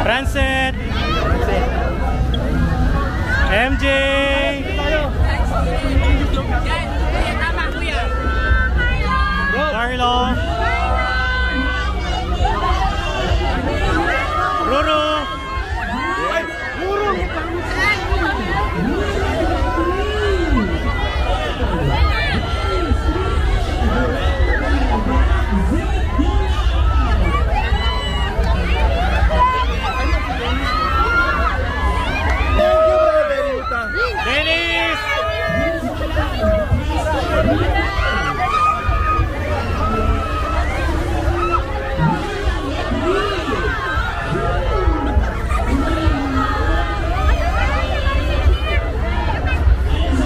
Transit MJ Carlo Ruru Dennis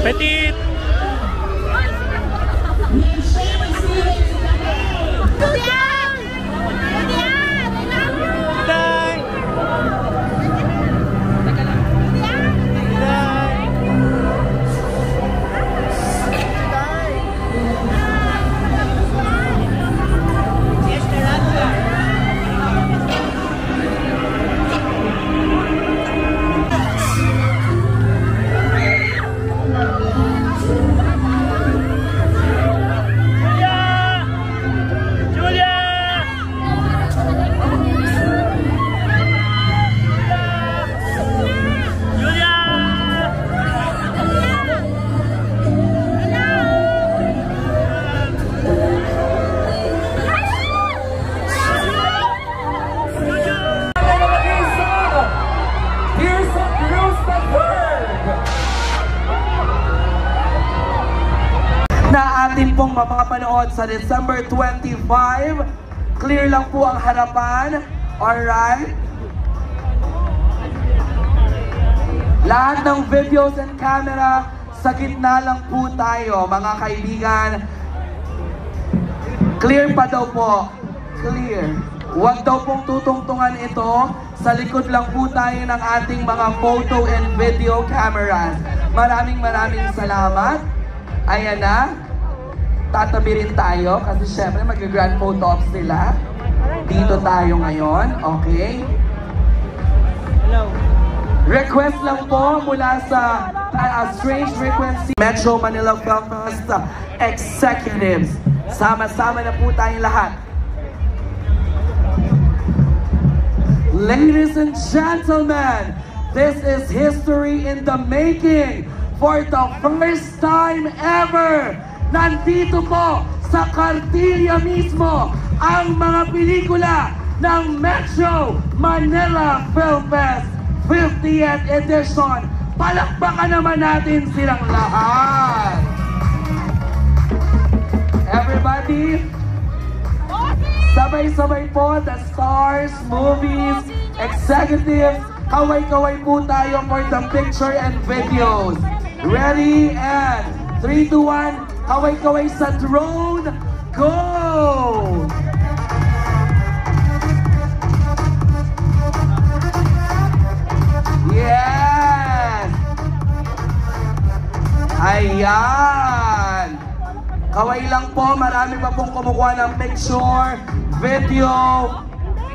Petit atin pong mapapanood sa December 25. Clear lang po ang harapan. Alright? Lahat ng videos and camera, sa gitna lang po tayo, mga kaibigan. Clear pa daw po. Clear. Huwag daw pong tutungtungan ito. Sa likod lang po tayo ng ating mga photo and video cameras. Maraming salamat. Ayan na. Tatabi rin tayo kasi syempre mag-grand photo ops sila. Dito tayo ngayon, okay? Request lang po mula sa Strange Frequency Metro Manila Film Fest executives. Sama-sama na po tayong lahat. Ladies and gentlemen, this is history in the making. For the first time ever, nandito po sa Cartilla mismo ang mga pelikula ng Metro Manila Film Fest 50th edition. Palakpakan naman natin silang lahat. Everybody, sabay-sabay po, the stars, movies, executives, kaway-kaway po tayo for the picture and videos. Ready and 3, 2, 1, kaway-kaway sa drone, go! Yes! Ayan! Kaway lang po, marami pa pong kumukuha ng picture, video.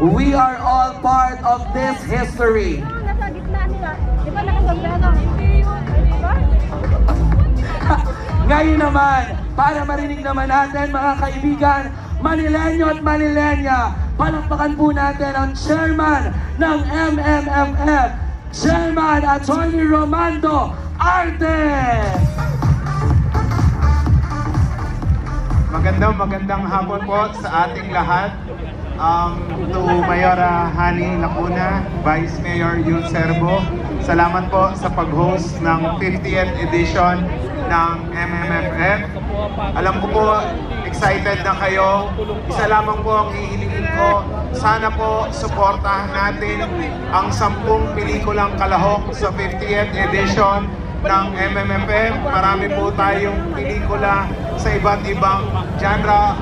We are all part of this history. Nasa gitna nila. Di ba nakasombrero? Ngayon naman, para marinig naman natin mga kaibigan, Manilenyo at Manilenya, palakpakan po natin ang chairman ng MMFF, Chairman Attorney Romando Arte. Magandang hapon po sa ating lahat. To Mayora Hani Lacuna, Vice Mayor Yul Serbo, salamat po sa pag-host ng 50th edition ng MMFF. Alam ko po, excited na kayo. Isa lamang po ang hihilingin ko, sana po suportahan natin ang 10 pelikulang kalahok sa 50th edition ng MMFF. Marami po tayong pelikula sa iba't ibang genre.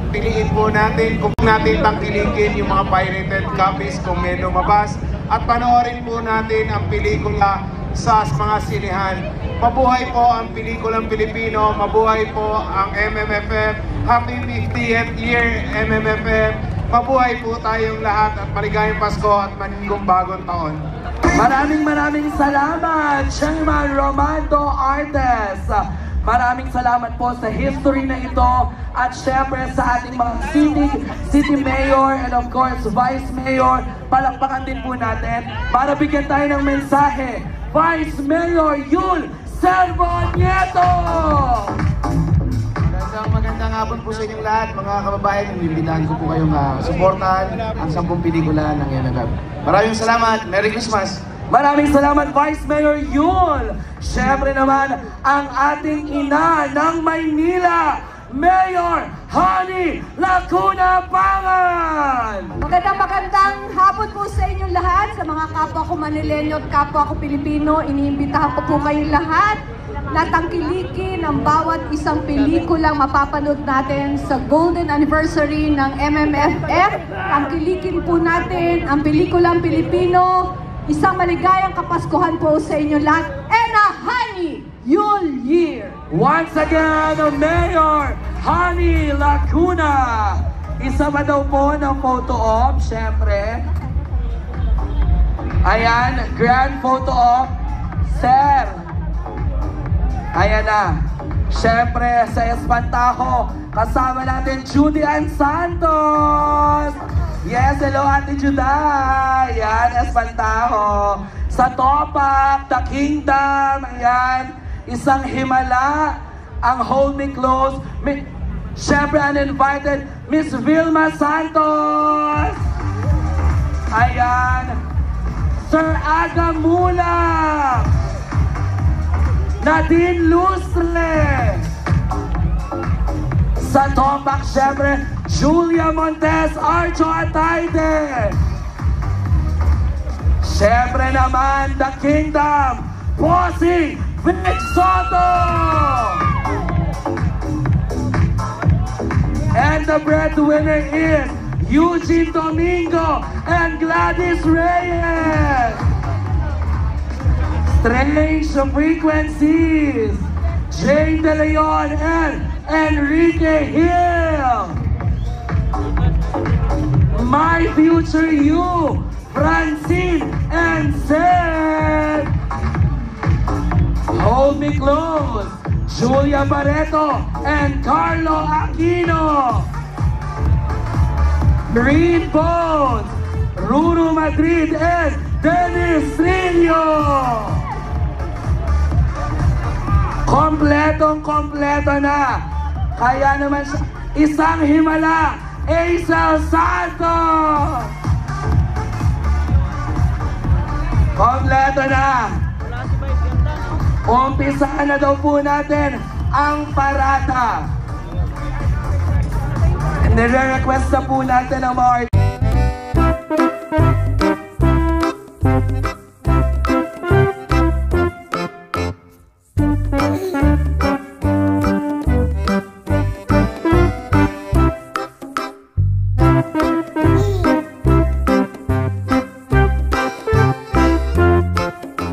Piliin po natin kung natin tangkilikin yung mga pirated copies kung may lumabas, at panoorin po natin ang pelikula sa mga sinihan. Mabuhay po ang pelikulang Pilipino, mabuhay po ang MMFF. Happy 50th year MMFF. Mabuhay po tayong lahat at maligayang Pasko at maningong bagong taon. Maraming salamat, Chairman Romando Artes. Maraming salamat po sa history na ito at syempre sa ating mga city mayor and of course vice mayor. Palakpakan din po natin para bigyan tayo ng mensahe. Vice Mayor Yul Servonieto! Magandang hapon po sa inyong lahat, mga kababayan. Inimbitahan ko po kayong suportahan ang 10 pelikula ng MMF. Maraming salamat. Merry Christmas! Maraming salamat, Vice Mayor Yul! Siyempre naman, ang ating ina ng Maynila, Mayor Hani Lacuna Pangan! Magandang hapon po sa inyong lahat, sa mga kapwa ko Manileño at kapwa ko Pilipino. Iniimbitahan ko po kayong lahat na tangkilikin ang bawat isang pelikulang mapapanood natin sa Golden Anniversary ng MMFF. Tangkilikin po natin ang pelikulang Pilipino. Isang maligayang Kapaskuhan po sa inyo lahat and a Hani Yul Year! Once again, Mayor Hani Lacuna! Isa ba daw po ng photo op, syempre? Ayan, grand photo op. Sir! Ayan na. Syempre, sa Espantajo, kasama natin Judy Ann Santos! Yes, hello Ate Juday! Ayan, Espantajo. Sa Topak, The Kingdom, ayan. Isang himala, ang Hold Me Close. Siyempre, uninvited, Miss Vilma Santos! Ayan. Sir Aga Mula! Nadine Lustre! Sa Topak, siyempre, Julia Montes, Archo Atayde! Siyempre naman, The Kingdom, Bossing Vic Soto! And the breadwinner is Eugene Domingo and Gladys Reyes! Strange Frequencies, Jane De Leon and Enrique Hill! My Future You, Francine and Seth! Hold Me Close, Julia Barreto and Carlo Aquino! Green Bones, Ruru Madrid and Dennis Trillo! Kompletong-kompleto na! Kaya naman siya, isang himala, Aisel Santos! Kompleto na! Umpisaan na daw po natin ang parada. Nire-request na po natin ang mga